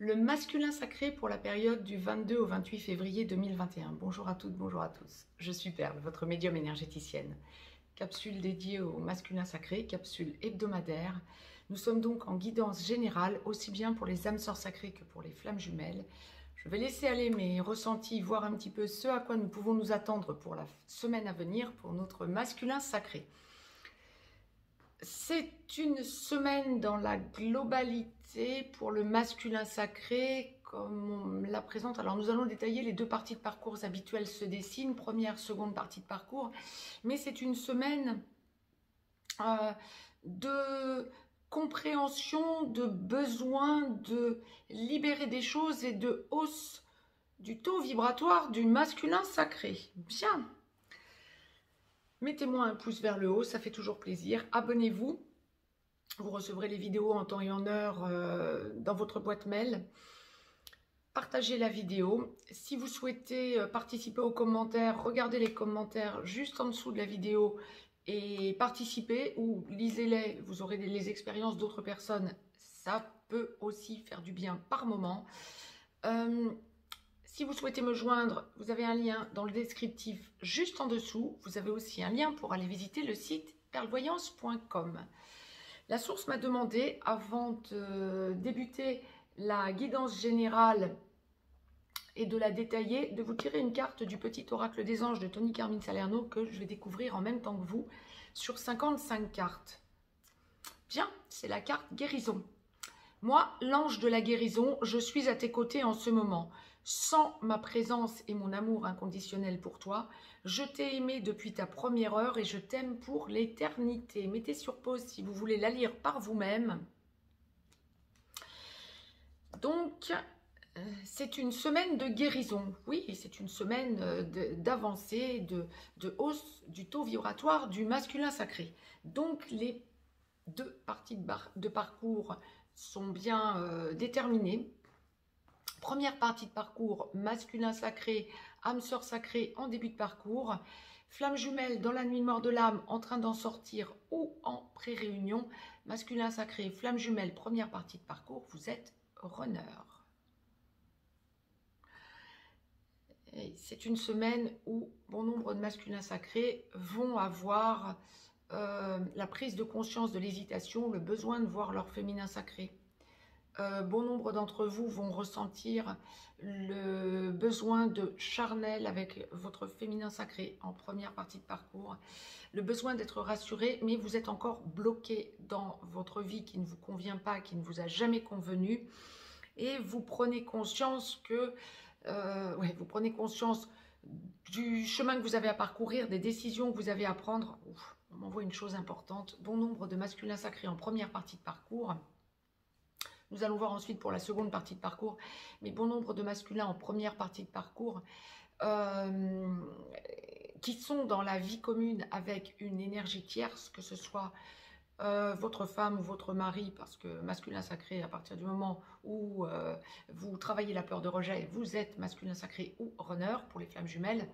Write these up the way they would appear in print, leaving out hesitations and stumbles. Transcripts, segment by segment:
Le masculin sacré pour la période du 22 au 28 février 2021. Bonjour à toutes, bonjour à tous. Je suis Perle, votre médium énergéticienne. Capsule dédiée au masculin sacré, capsule hebdomadaire. Nous sommes donc en guidance générale, aussi bien pour les âmes sœurs sacrées que pour les flammes jumelles. Je vais laisser aller mes ressentis, voir un petit peu ce à quoi nous pouvons nous attendre pour la semaine à venir pour notre masculin sacré. C'est une semaine dans la globalité pour le masculin sacré, comme on me la présente. Alors nous allons détailler les deux parties de parcours habituelles se dessinent, première, seconde partie de parcours, mais c'est une semaine de compréhension, de besoin de libérer des choses et de hausse du taux vibratoire du masculin sacré. Bien. Mettez-moi un pouce vers le haut, ça fait toujours plaisir. Abonnez-vous. Vous recevrez les vidéos en temps et en heure dans votre boîte mail. Partagez la vidéo. Si vous souhaitez participer aux commentaires, regardez les commentaires juste en dessous de la vidéo et participez ou lisez-les. Vous aurez les expériences d'autres personnes. Ça peut aussi faire du bien par moment. Si vous souhaitez me joindre, vous avez un lien dans le descriptif juste en dessous. Vous avez aussi un lien pour aller visiter le site perlevoyance.com. La source m'a demandé, avant de débuter la guidance générale et de la détailler, de vous tirer une carte du petit oracle des anges de Tony Carmine Salerno que je vais découvrir en même temps que vous sur 55 cartes. Bien, c'est la carte guérison. Moi, l'ange de la guérison, je suis à tes côtés en ce moment. Sans ma présence et mon amour inconditionnel pour toi, je t'ai aimé depuis ta première heure et je t'aime pour l'éternité. Mettez sur pause si vous voulez la lire par vous-même. Donc, c'est une semaine de guérison. Oui, c'est une semaine d'avancée, de hausse du taux vibratoire du masculin sacré. Donc, les deux parties de parcours sont bien déterminées. Première partie de parcours, masculin sacré, âme sœur sacrée en début de parcours. Flamme jumelle dans la nuit mort de l'âme en train d'en sortir ou en pré-réunion. Masculin sacré, flamme jumelle, première partie de parcours, vous êtes runner. C'est une semaine où bon nombre de masculins sacrés vont avoir la prise de conscience de l'hésitation, le besoin de voir leur féminin sacré. Bon nombre d'entre vous vont ressentir le besoin de charnel avec votre féminin sacré en première partie de parcours, le besoin d'être rassuré, mais vous êtes encore bloqué dans votre vie qui ne vous convient pas, qui ne vous a jamais convenu, et vous prenez conscience que vous prenez conscience du chemin que vous avez à parcourir, des décisions que vous avez à prendre. Ouf, on m'envoie une chose importante. Bon nombre de masculins sacrés en première partie de parcours. Nous allons voir ensuite pour la seconde partie de parcours, mais bon nombre de masculins en première partie de parcours qui sont dans la vie commune avec une énergie tierce, que ce soit votre femme ou votre mari, parce que masculin sacré, à partir du moment où vous travaillez la peur de rejet, vous êtes masculin sacré ou runner pour les flammes jumelles.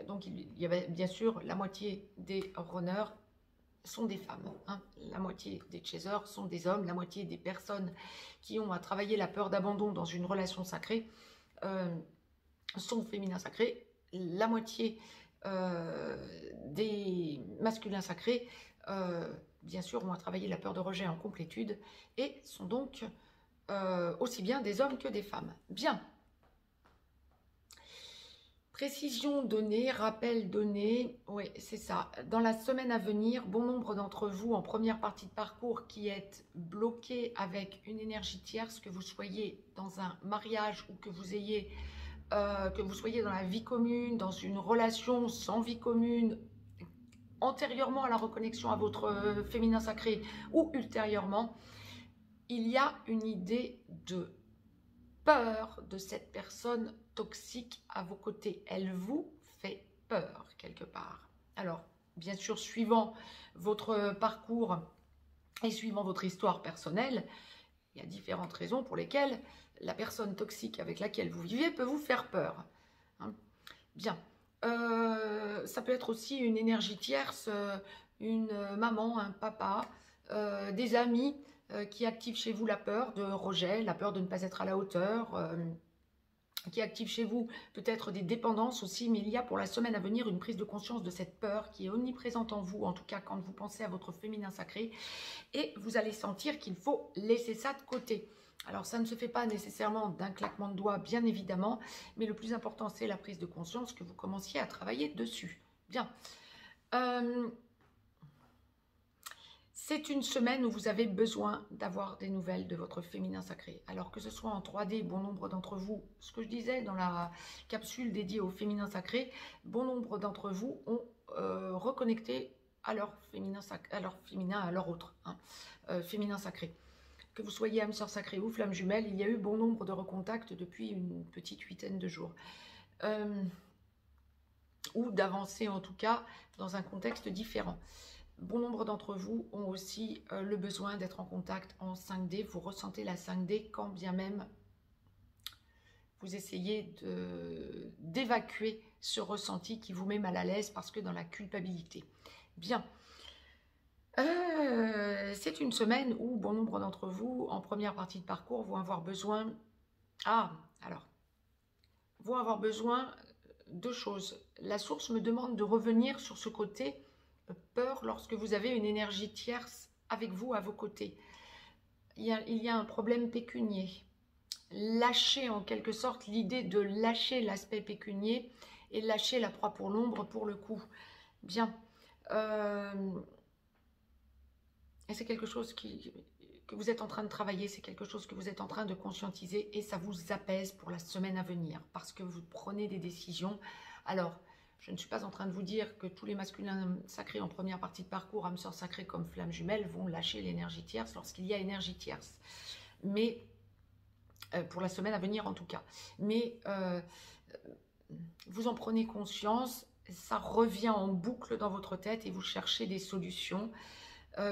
Donc il y avait bien sûr la moitié des runners sont des femmes, hein. La moitié des chasers sont des hommes, la moitié des personnes qui ont à travailler la peur d'abandon dans une relation sacrée sont féminins sacrés, la moitié des masculins sacrés bien sûr ont à travailler la peur de rejet en complétude et sont donc aussi bien des hommes que des femmes. Bien. Précision donnée, rappel donné, oui c'est ça. Dans la semaine à venir, bon nombre d'entre vous en première partie de parcours qui êtes bloqués avec une énergie tierce, que vous soyez dans un mariage ou que vous ayez, que vous soyez dans la vie commune, dans une relation sans vie commune, antérieurement à la reconnexion à votre féminin sacré ou ultérieurement, il y a une idée de peur de cette personne toxique à vos côtés. Elle vous fait peur quelque part. Alors, bien sûr, suivant votre parcours et suivant votre histoire personnelle, il y a différentes raisons pour lesquelles la personne toxique avec laquelle vous vivez peut vous faire peur. Hein? Bien. Ça peut être aussi une énergie tierce, une maman, un papa, des amis qui active chez vous la peur de rejet, la peur de ne pas être à la hauteur, qui active chez vous peut-être des dépendances aussi, mais il y a pour la semaine à venir une prise de conscience de cette peur qui est omniprésente en vous, en tout cas quand vous pensez à votre féminin sacré, et vous allez sentir qu'il faut laisser ça de côté. Alors ça ne se fait pas nécessairement d'un claquement de doigts, bien évidemment, mais le plus important c'est la prise de conscience, que vous commenciez à travailler dessus. Bien. C'est une semaine où vous avez besoin d'avoir des nouvelles de votre féminin sacré. Alors que ce soit en 3D, bon nombre d'entre vous, ce que je disais dans la capsule dédiée au féminin sacré, bon nombre d'entre vous ont reconnecté à leur féminin, à leur autre féminin sacré. Que vous soyez âme sœur sacrée ou flamme jumelle, il y a eu bon nombre de recontacts depuis une petite huitaine de jours. Ou d'avancer en tout cas dans un contexte différent. Bon nombre d'entre vous ont aussi le besoin d'être en contact en 5D. Vous ressentez la 5D quand bien même vous essayez d'évacuer ce ressenti qui vous met mal à l'aise parce que dans la culpabilité. Bien. C'est une semaine où bon nombre d'entre vous, en première partie de parcours, vont avoir besoin... vont avoir besoin de choses. La source me demande de revenir sur ce côté peur lorsque vous avez une énergie tierce avec vous, à vos côtés. Il y a un problème pécunier. Lâcher en quelque sorte l'idée de lâcher l'aspect pécunier et lâcher la proie pour l'ombre pour le coup. Bien. Et c'est quelque chose que vous êtes en train de travailler, c'est quelque chose que vous êtes en train de conscientiser et ça vous apaise pour la semaine à venir parce que vous prenez des décisions. Alors, je ne suis pas en train de vous dire que tous les masculins sacrés en première partie de parcours, âme sœur sacrée comme flamme jumelle, vont lâcher l'énergie tierce lorsqu'il y a énergie tierce. Mais, pour la semaine à venir en tout cas. Mais, vous en prenez conscience, ça revient en boucle dans votre tête et vous cherchez des solutions.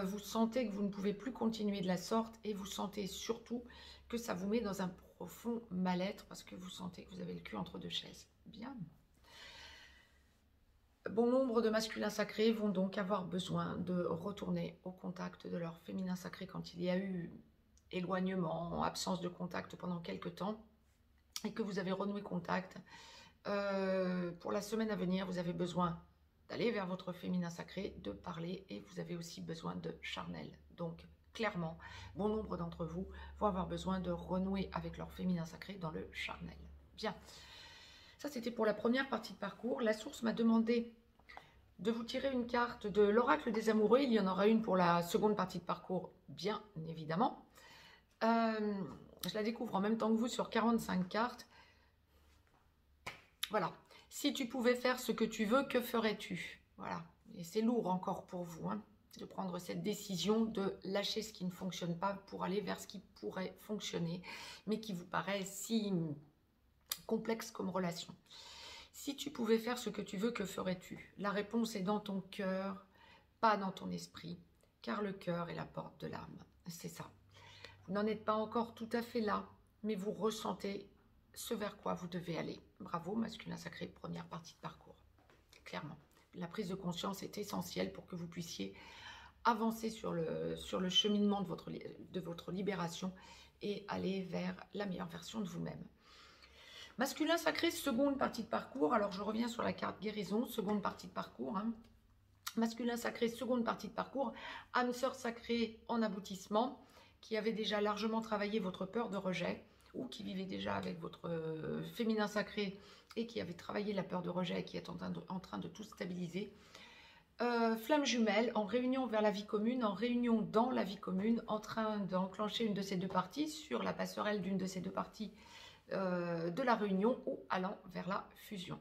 Vous sentez que vous ne pouvez plus continuer de la sorte et vous sentez surtout que ça vous met dans un profond mal-être parce que vous sentez que vous avez le cul entre deux chaises. Bien. Bon nombre de masculins sacrés vont donc avoir besoin de retourner au contact de leur féminin sacré quand il y a eu éloignement, absence de contact pendant quelques temps et que vous avez renoué contact. Pour la semaine à venir, vous avez besoin d'aller vers votre féminin sacré, de parler et vous avez aussi besoin de charnel. Donc clairement, bon nombre d'entre vous vont avoir besoin de renouer avec leur féminin sacré dans le charnel. Bien. Ça, c'était pour la première partie de parcours. La source m'a demandé de vous tirer une carte de l'oracle des amoureux. Il y en aura une pour la seconde partie de parcours, bien évidemment. Je la découvre en même temps que vous sur 45 cartes. Voilà. Si tu pouvais faire ce que tu veux, que ferais-tu? Voilà. Et c'est lourd encore pour vous, hein, de prendre cette décision de lâcher ce qui ne fonctionne pas pour aller vers ce qui pourrait fonctionner, mais qui vous paraît si complexe comme relation. Si tu pouvais faire ce que tu veux, que ferais-tu? La réponse est dans ton cœur, pas dans ton esprit, car le cœur est la porte de l'âme. C'est ça. Vous n'en êtes pas encore tout à fait là, mais vous ressentez ce vers quoi vous devez aller. Bravo, masculin sacré, première partie de parcours. Clairement. La prise de conscience est essentielle pour que vous puissiez avancer sur le cheminement de votre libération et aller vers la meilleure version de vous-même. Masculin sacré, seconde partie de parcours. Alors, je reviens sur la carte guérison, seconde partie de parcours. Hein. Masculin sacré, seconde partie de parcours. Âme sœur sacrée en aboutissement, qui avait déjà largement travaillé votre peur de rejet, ou qui vivait déjà avec votre féminin sacré et qui avait travaillé la peur de rejet et qui est en train de tout stabiliser. Flamme jumelle, en réunion vers la vie commune, en réunion dans la vie commune, en train d'enclencher une de ces deux parties sur la passerelle d'une de ces deux parties de la réunion ou allant vers la fusion.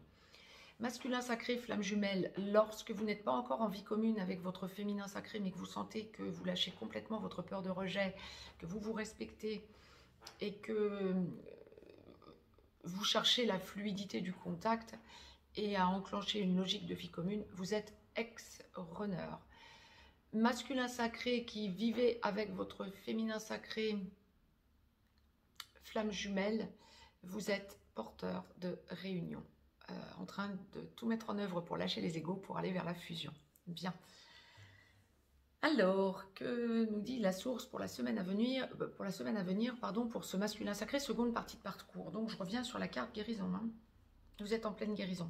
Masculin sacré, flamme jumelle, lorsque vous n'êtes pas encore en vie commune avec votre féminin sacré, mais que vous sentez que vous lâchez complètement votre peur de rejet, que vous vous respectez et que vous cherchez la fluidité du contact et à enclencher une logique de vie commune, vous êtes ex-runner. Masculin sacré qui vivait avec votre féminin sacré, flamme jumelle, vous êtes porteur de réunion, en train de tout mettre en œuvre pour lâcher les égos, pour aller vers la fusion. Bien. Alors, que nous dit la source pour la semaine à venir, pour ce masculin sacré, seconde partie de parcours. Donc, je reviens sur la carte guérison. Hein. Vous êtes en pleine guérison.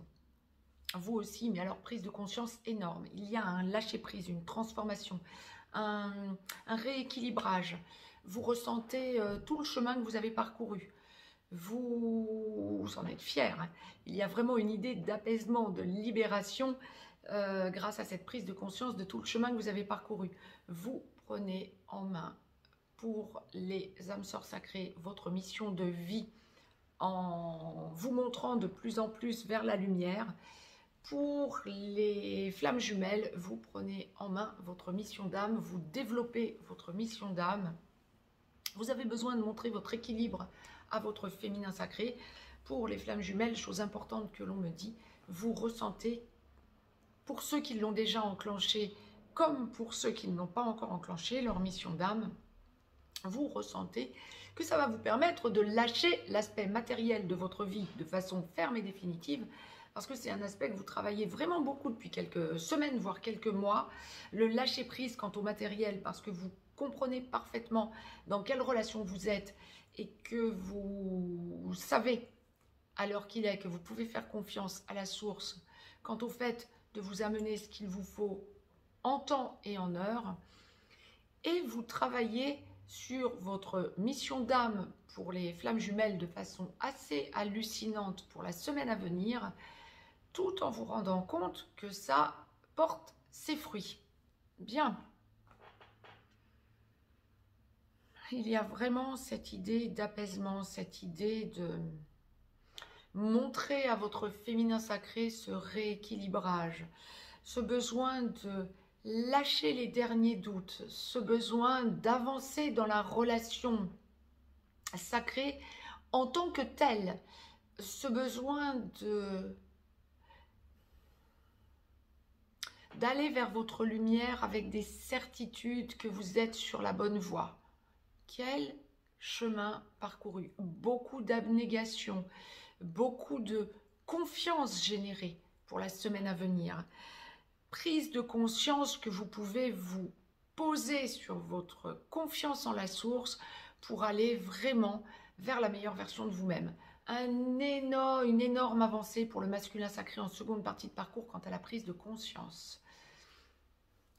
Vous aussi, mais alors prise de conscience énorme. Il y a un lâcher-prise, une transformation, un rééquilibrage. Vous ressentez tout le chemin que vous avez parcouru. Vous en êtes fiers. Hein. Il y a vraiment une idée d'apaisement, de libération grâce à cette prise de conscience de tout le chemin que vous avez parcouru. Vous prenez en main pour les âmes sœurs sacrées votre mission de vie en vous montrant de plus en plus vers la lumière. Pour les flammes jumelles, vous prenez en main votre mission d'âme, vous développez votre mission d'âme. Vous avez besoin de montrer votre équilibre à votre féminin sacré. Pour les flammes jumelles, chose importante que l'on me dit, vous ressentez, pour ceux qui l'ont déjà enclenché, comme pour ceux qui ne l'ont pas encore enclenché, leur mission d'âme, vous ressentez que ça va vous permettre de lâcher l'aspect matériel de votre vie de façon ferme et définitive, parce que c'est un aspect que vous travaillez vraiment beaucoup depuis quelques semaines, voire quelques mois, le lâcher prise quant au matériel, parce que vous comprenez parfaitement dans quelle relation vous êtes et que vous savez à l'heure qu'il est que vous pouvez faire confiance à la source quant au fait de vous amener ce qu'il vous faut en temps et en heure, et vous travaillez sur votre mission d'âme pour les flammes jumelles de façon assez hallucinante pour la semaine à venir, tout en vous rendant compte que ça porte ses fruits. Bien. Il y a vraiment cette idée d'apaisement, cette idée de montrer à votre féminin sacré ce rééquilibrage, ce besoin de lâcher les derniers doutes, ce besoin d'avancer dans la relation sacrée en tant que telle, ce besoin d'aller vers votre lumière avec des certitudes que vous êtes sur la bonne voie. Quel chemin parcouru, beaucoup d'abnégation, beaucoup de confiance générée pour la semaine à venir. Prise de conscience que vous pouvez vous poser sur votre confiance en la source pour aller vraiment vers la meilleure version de vous-même. Une énorme avancée pour le masculin sacré en seconde partie de parcours quant à la prise de conscience.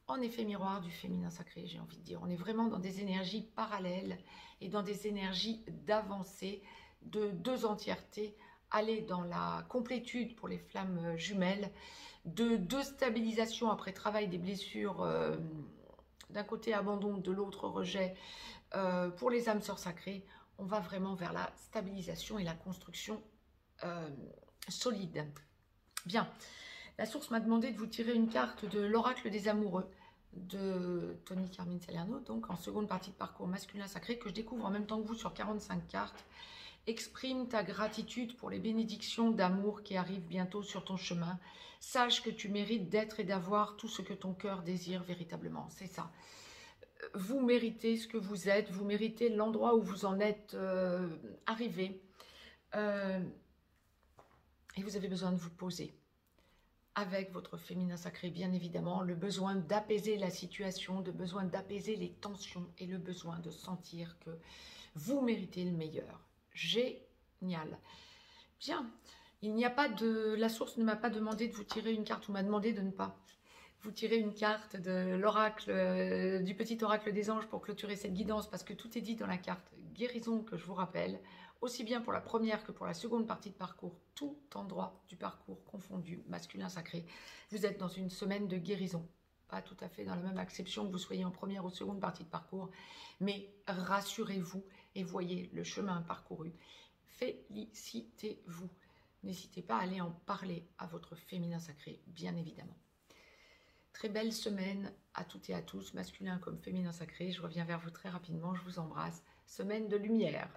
En effet miroir du féminin sacré, j'ai envie de dire. On est vraiment dans des énergies parallèles et dans des énergies d'avancée, de deux entièretés, aller dans la complétude pour les flammes jumelles, de stabilisation après travail des blessures, d'un côté abandon, de l'autre rejet, pour les âmes sœurs sacrées. On va vraiment vers la stabilisation et la construction solide. Bien, la source m'a demandé de vous tirer une carte de l'oracle des amoureux de Tony Carmine Salerno, donc en seconde partie de parcours masculin sacré, que je découvre en même temps que vous sur 45 cartes. Exprime ta gratitude pour les bénédictions d'amour qui arrivent bientôt sur ton chemin. Sache que tu mérites d'être et d'avoir tout ce que ton cœur désire véritablement. C'est ça. Vous méritez ce que vous êtes, vous méritez l'endroit où vous en êtes arrivé. Et vous avez besoin de vous poser avec votre féminin sacré, bien évidemment, le besoin d'apaiser la situation, le besoin d'apaiser les tensions et le besoin de sentir que vous méritez le meilleur. Génial. Bien, il n'y a pas de... La source ne m'a pas demandé de vous tirer une carte, ou m'a demandé de ne pas vous tirer une carte de l'oracle, du petit oracle des anges pour clôturer cette guidance, parce que tout est dit dans la carte guérison que je vous rappelle, aussi bien pour la première que pour la seconde partie de parcours, tout endroit du parcours confondu, masculin sacré. Vous êtes dans une semaine de guérison. Pas tout à fait dans la même acception que vous soyez en première ou seconde partie de parcours, mais rassurez-vous et voyez le chemin parcouru. Félicitez-vous. N'hésitez pas à aller en parler à votre féminin sacré, bien évidemment. Très belle semaine à toutes et à tous, masculin comme féminin sacré. Je reviens vers vous très rapidement, je vous embrasse. Semaine de lumière.